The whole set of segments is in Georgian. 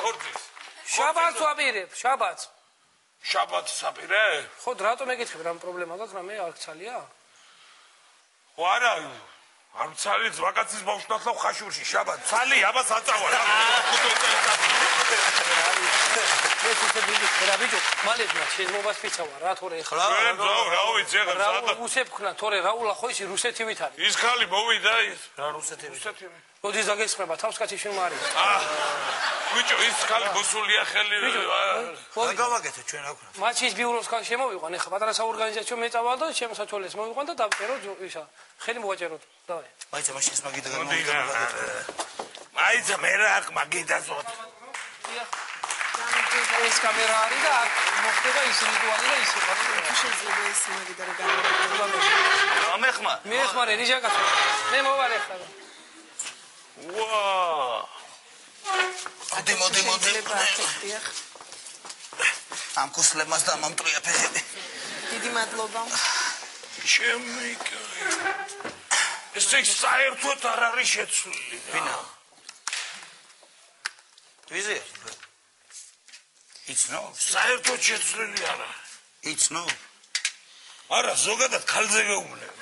ხორცის. შაბათს ვაპირებ, შაბათს. შაბათს აპირე? ხო, რატომ ეკითხებ, რამ პრობლემა გაქვს, რამე არ ცალია? ხო, არა. არ მცალი ვაკაცის ბავშვნათლავ ხაშურში შაბათ ცალი აბას აწავა რა ეს ისე ბიჭო მალეშმა შეზმობას ფიცავა რა თორე ხა რა ვიცი ახლა სადა რუსებს ხნა თორე რაულა ხო ისი რუსეთივით არის ის ხალი მოვიდა ის რა რუსეთივით მოდი ზაგესხება თავს კაცი შენ მარის ბიჭო ის ხალი მოსულია ხელი რა გავაკეთე ჩვენ აქვე მაჩის ბიუროს ხალხი შემოვიყვან ეხა პატარა საორგანიზაციო მეწავა და შემოსაჩოლეს მოვიყვან და დავწერო ისა ხელი მოვაჭეროთ დავაი მაიცა მაშინ ეს მაგიდა გამოვიდა მაიცა მე რა აქ მაგიდაზოთ ეს კამერა არის და მოხდება ის რიტუალი და ის შეიძლება ეს მაგიდა რა გამოვიდა ამეხმა მე ხმარე რიჟა კაცო მე მოვარე ხა ვა მოდი ამ კუსლებას და მომტრია ფეხები დიდი მადლობა შემიკაი ეს საერთოდ არ არის შეცვლილი ვინა ვიზი იცნო საერთოდ შეცვლილი არა იცნო არა ზოგადად ქალზე გეუბნები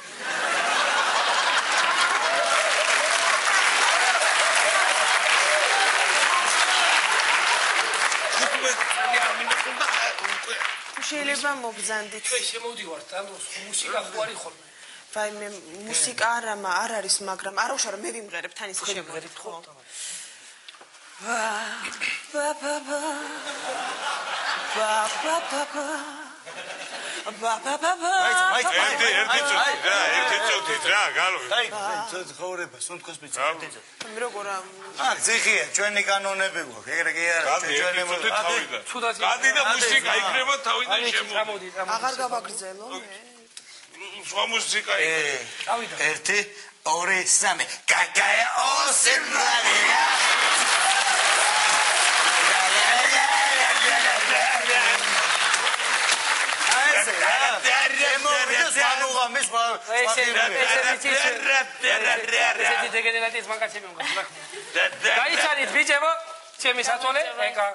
შეიძლება მოგზანდით ჩვენ შემოვდივართ ანდროს მუსიკა ხო არის ხოლმე ვაიმე მუსიკა არ არის მაგრამ არ უშარო მე ვიმღერებ თან ისე შემღერით ხო ერთი წუთი რა გალო აი ცხოვრება სუნთქოს მიწა მე როგორ ზიხია ჩვენი კანონები გვაქვს ეგრე კი არა ჩვენი გადი და მუსიკა იქნება თავიდან შემოდი აღარ გავაგრძელო მე სხვა მუსიკა წავიდა 1 2 3 კაკაე ოსერმარია ესეთი დეგენერატიის მანკაცები მოგა. გაიცანით ბიჭებო, ჩემი საწოლე, ეკა.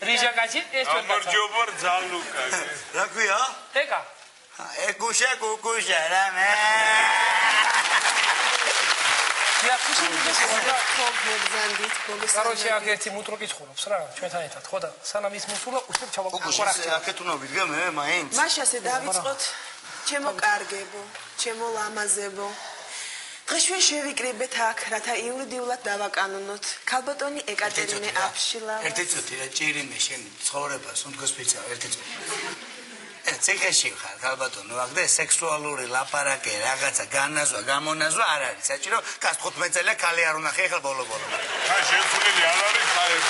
რიჟა კაცი, ეს თქვენ კაცი. გამარჯობა ზალუკა. რა ქვია? ეკა. ეკუშა კუკუშა რა მე. я кушаю და მოგზანდით короче აქ ერთი მუტროკი ცხოვრობს რა ჩვენთან ერთად ხო და სანამ ის მოსულა უშებ ჩავაკურახე აქეთ უნდა ვიდგა მე მაინც მაშასე დავიწყოთ ჩემო კარგებო ჩემო ლამაზებო დღეს ჩვენ შევიკრიბეთ აქ რათა იურიდიულად დავაკანონოთ ქალბატონი ეკატერინე აფშილა ერთი წუთი რა ჭირიმე შენ ცხოვრება სუნთქოს ფიცა ერთი წუთი ციხეში ხარ ქალბატონო აქ და სექსუალური ლაპარაკი რაღაცა განაზვა გამონაზვა არ არის საჭირო კაც 15 წელია ქალი არ უნახე ახლა ბოლო ხა შეცვლილი არ არის ხაერ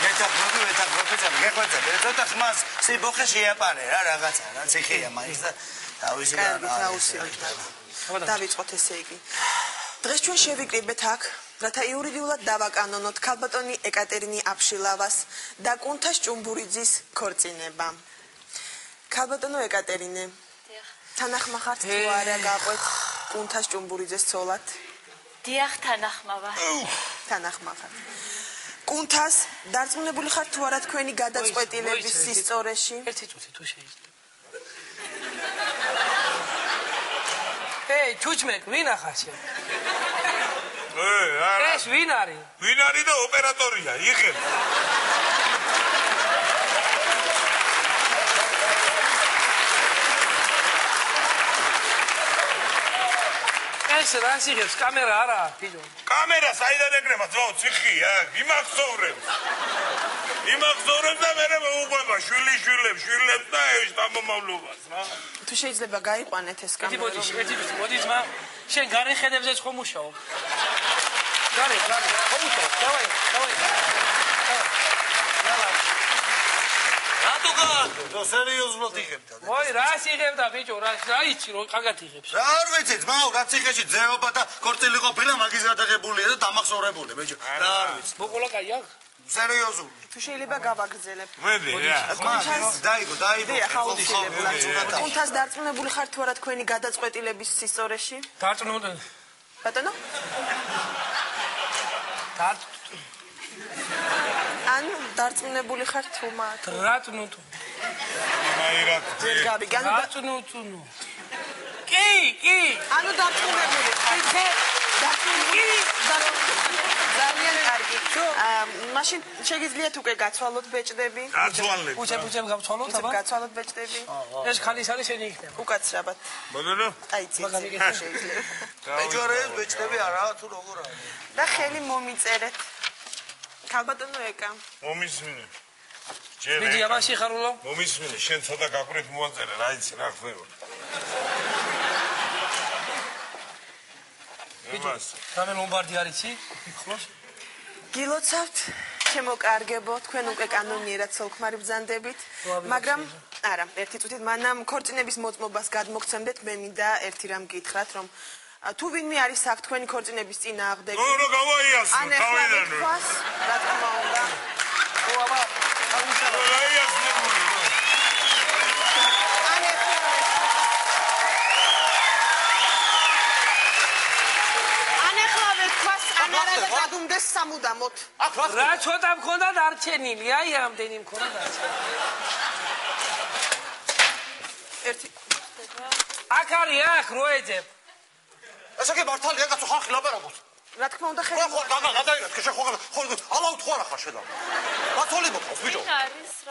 მეტა გეხვეწა ცოტა ხმას სიბოხე შეაპარე რა რაღაცა რა ციხეა მაინც და თავისი დავიწყოთ ესე იგი დღეს ჩვენ შევიკრიბეთ აქ რათა იურიდიულად დავაკანონოთ ქალბატონი ეკატერინე აფშილავას და კუნთას ჭუმბურიძის ქორწინება ქალბატონო ეკატერინე თანახმახართ თუ არა გაყვეთ კუნთას ჭუმბურიძეს ცოლად დიახ თანახმახართ კუნთას დარწმუნებული ხართ თუ არა თქვენი გადაწყვეტილების სისწორეში ერთი წუთი თუ შეიძლება ჩუჩმეკ ვინ ახასე ეს ვინ არის და ოპერატორია იღებ ეს რას იღებს კამერა არა ბიჭო კამერა საიდან ეკრება ძმაო ციხია იმახსოვრებს და მე მოუყვება შვილებს და ეს დამომავლობას რა თუ შეიძლება გაიყვანეთ ეს კამერა მოდი ძმა შენ გარე ხედებზეც ხომ მუშაობ გარე ხომ მუშაობ დავაი რატო გააკეთე სერიოზულად იღებდა ვაი რას იღებდა ბიჭო რა იცი რომ კარგად იღებს რა არ ვიცი ძმაო რა ციხეში ძეობა და ქორწილი ყოფილა მაგის გადაღებულია და დამახსოვრებული ბიჭო რა არ ვიცი ბოყოლა კაია სერიოზული თუ შეიძლება გავაგრძელებ მედი რა დაიგო კუნთას დარწმუნებული ხართ თუ არა თქვენი გადაწყვეტილების სისწორეში დარწმუნებული ბატონო დარწმუნებული ხარ თუ მათ? რატნუტუ. მაირად. ვერ გავიგე. რატნუტუ. კი. ანუ დარწმუნებული ხარ. დარწმუნებული. ძალიან კარგი. მაშინ შეგიძლიათ უკვე გაცვალოთ ბეჭდები? გაცვალეთ. უჩებ გავცვალოთ, აბა. გაცვალოთ ბეჭდები? ეს ხალის არის შენი იქნება. უკაცრავად. ბოდონო. აი შეიძლება. ეჯვარეებს ბეჭდები არაა თუ როგორ არის? და ხელი მომიწერეთ. ქალბატონო ეკა. მომისმინე. ბიჭი აბა შეხარულო. მომისმინე, შენ ცოტა გაყვრით მოაწერე, რა იცი რა ხდება. იმას. რამე ლომბარდი არიცი? იქხლოს. გილოცავთ, ჩემო კარგებო, თქვენ უკვე კანონიერად ცოლქმარი ბრძანდებით, მაგრამ არა, ერთი წუთით მანამ ქორწინების მოწმობას გადმოგცემდეთ, მე მინდა ერთი რამ გითხრათ, რომ თუ ვინმე არის აქ თქვენი ქორწინების წინააღმდეგი. ნუ გავაიასო, თავიდან. რა თქმა უნდა. აბა, გადუმდეს სამუდამოდ. რა ცოტა მქონდა დარჩენილი, აი ამდენი მქონდა დარჩენილი. ერთი აქ არის, აქ როეძებ. ესე იგი მართალია კაცო ხალხი ლაპარაკობს. რა თქმა უნდა ხელი. ხო, გადაირეთ, ხო, ალავთ ხო არა ხარ შედა. რაცოლი მოყავს, ბიჭო?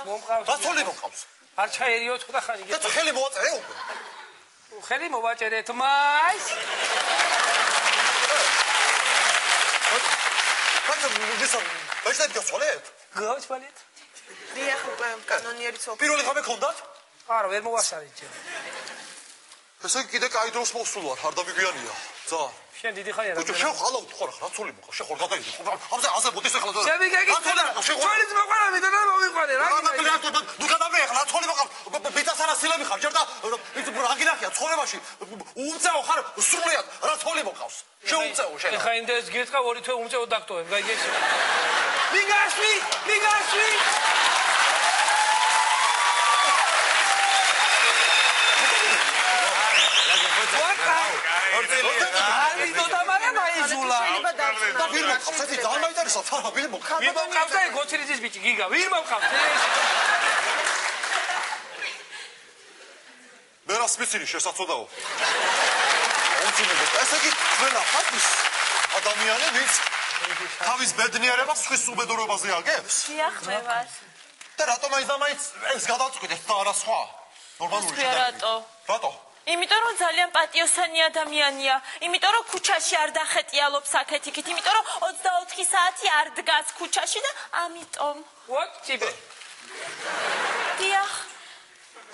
მომყავს. რაცოლი მოყავს? არ ჩაერიო თუ და ხარ იგე. და ხელი მოაწერე უკვე. ხელი მოვაჭერეთ, მაის. კაცო, ვისა, ბეჭდები გასვალეთ? გავცვალეთ. დიახ, უკვე კანონიერი ცოლ. პირველი ღამე გქონდათ? არა, ვერ მოვასწარეთ ჯერ. ესე იგი კიდე კაი დროს მოსულ ვარ, არ დამიგვიანია. ძა. შენ დიდი ხანია რა. ბიჭო, შენ ხალავთ ხო რა, რაცოლი მოყავს? შენ ხარ გადაიდე. ამაზე ასე მოდის ახლა. შევიგეგი. ჩვენიც მოყარავი და მოვიყვანე რა. ნუ გადავიდე ახლა, რაცოლი მოყავს? ბიტასარა სილები ხარ, ჯერ და რა გინახია ცხოვრებაში? უმწეო ხარ, სრულიად რაცოლი მოყავს? შეუმწეო შენ. ეხა იმდეს გითხრა ორი თვე უმწეო დაქტოვებ, გაიგეში. მიგასვი. და ვინ მოყავს? ეს ძალიან მაინტერესა, ფარა ვინ მოყავს? ვინ მოყავს და გოცირის ბიჭი გიგა, ვინ მოყავს? მე რას მიცინი შესაძლოა? ესე იგი ყველა ხალხის ადამიანი ვინც თავის ბედნიერებას სხვის უბედურებაზე აგებს? დიახ, მე ვარ. და რატომ მაინც ეს გადავწყვიტეთ და არა სხვა? ნორმალური რატო? რატო? იმიტომ რომ ძალიან პატიოსანი ადამიანია, იმიტომ რომ ქუჩაში არ დახეტიალობს აქეთ-იქით, იმიტომ რომ 24 საათი არ დგას ქუჩაში და ამიტომ. What? ტიპე. დიახ.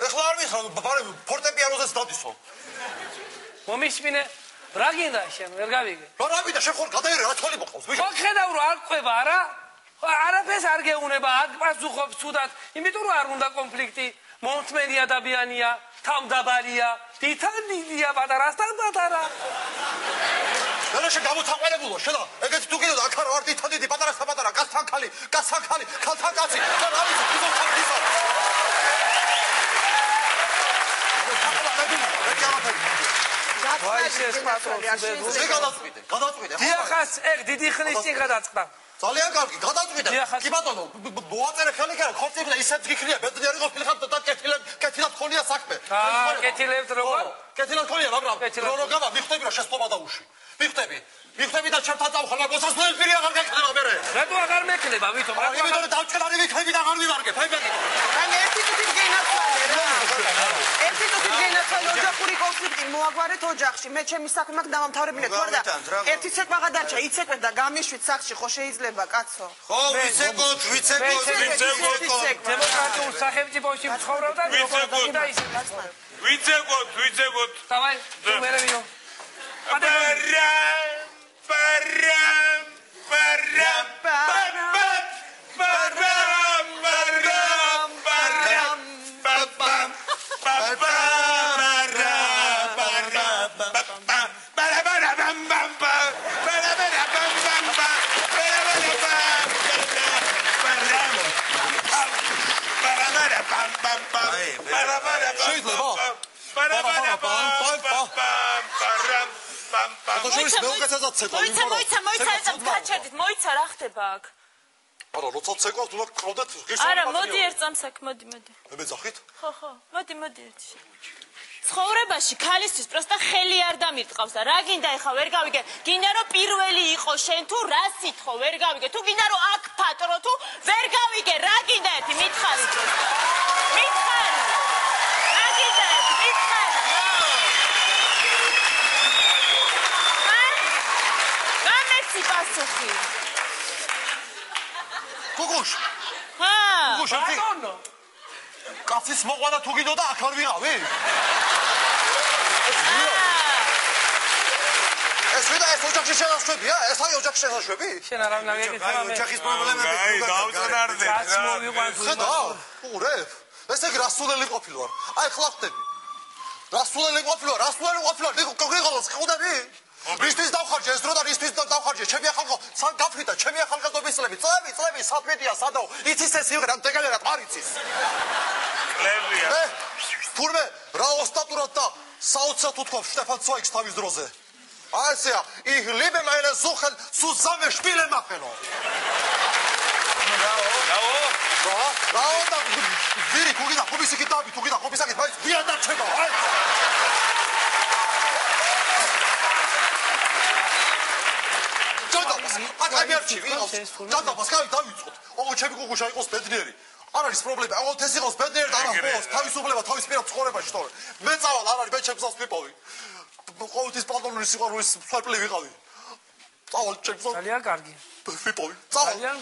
ეხლა არ მიხარ, ბარე ფორტეპიანოზეც დადისო. მომისმინე, რა გინდა შენ, ვერ გავიგე. რა ვიდა შენ ხარ გადაერე რა თვალი მოყავს, ბიჭო? ხო ხედავ რომ არ ყვება, არა? არაფერს არ გეუნება, აქ პასუხობს თუდად, იმიტომ რომ არ უნდა კონფლიქტი. მომთმენი ადამიანია, თავმდაბარია, დიდია, პატარასთან პატარა. რა შე გამოთაყვანებულო, შედა, ეგეთი თუ კიდევ აქ არ ვარ დიდი, პატარასთან პატარა, კაცთან ქალი, კაცთან ქალი, ქალთან კაცი. და რა ვიცი, თვითონ ხარ. ვაიშეს პატრონს ეს გადაწყვიტე. დიახაც, ეგ დიდი ხნის წინ გადაწყდა. ძალიან კარგი, გადაწყვიტე. კი ბატონო, მოაწერე ხელი ხარ, ხორცი და ისეთ გიქრია, ბედნიერი ყოფილი ხარ და კეთილად ხონია საქმე. კეთილებთ როგორ? კეთილად ხონია, მაგრამ რო გავა, მიხვდები რა შესწობა დაუში. მიხვდები და ჩემთან წავხარ, მაგრამ მოსასვლელი პირი აღარ გეკნება მერე. რატო აღარ მექნება, ვითომ? იმიტომ რომ დავჭერარი ვიქნები და აღარ ვივარგებ, ფაიბები. ან ერთი წუთით გენაცვალე რა. ერთი წუთით გენაცვალე, ოჯახური კონფლიქტი მოაგვარეთ ოჯახში. მე ჩემი საქმე მაქვს დავამთავრებინე, თორე და ერთი ცეკვა გადარჩა, იცეკვეთ და გამიშვით სახში, ხო შეიძლება, კაცო? ხო, ვიცეკოთ. დემოკრატიულ სახელმწიფოში ვცხოვრობ და როგორ და ისე. ვიცეკოთ. დავაი, თუ მერე ვიო. მოიცა რა ხდება აქ? არა, როცა ცეკვავს, უნდა გყავდეთ არა, მოდი ერთ წამს აქ, მოდი. მე ძახით? ხო, მოდი ერთი. ცხოვრებაში ქალისთვის პროსტა ხელი არ დამირტყავს და რა გინდა ეხა ვერ გავიგე. გინდა რომ პირველი იყო შენ თუ რა სიტყვა ვერ გავიგე. თუ გინდა რომ აქ პატრო თუ ვერ გავიგე. რა გინდა ერთი მითხარი. მითხარი. რა გინდა ერთი მითხარი. გამეცი პასუხი. გუგუშ. გუგუშ, ბატონო კაცის მოყვანა თუ გინდოდა აქ არ ვიყავი? ეს ვიდა ეს ოჯახში შენაშვებია? ეს აი ოჯახში შენაშვები? შენ არ უნდა მეკითხა მე ოჯახის პრობლემები დავწნარდეთ კაც მოვიყვანს ხედა? უყურებ? ეს ეგ რასულელი ყოფილვარ. აი ხლა ხდები. რასულელი ყოფილვარ. გიყოლოს ხვდები? ისთვის დავხარჯე ეს დრო და ისთვის დავხარჯე. ჩემი ახალგო სამ გაფრინდა, ჩემი ახალგაზრდობის წლები. წლები საფედია სადაო. იცის ეს იღრა მდეგალერად არ იცის. კლებია თურმე რა ოსტატურად და საოცრად უთქვამს შტეფან ცვაიგს თავის დროზე. ასეა, ich liebe meine Suchen zusammen spielen machen. რაო და ვირი თუ გინდა ხობის იქით დავი თუ გინდა ხობის აქეთ მაინც ვიან დარჩება. ჯანდაბას კაი დავიწყოთ. ოღონდ ჩემი გუგუშა იყოს ბედნიერი. არ არის პრობლემა. ოღონდ ეს იყოს ბედნიერი და არა ხოლოს თავისუფლება თავისუფლად ცხოვრებაში თორე. მე წავალ არ არის მე ჩემს გზას ვიპოვი. ყოველთვის პლატონური სიყვარულის სვერპლი ვიყავი. წავალ ჩემს გზას. ძალიან კარგი ვიპოვი. წავალ. ძალიან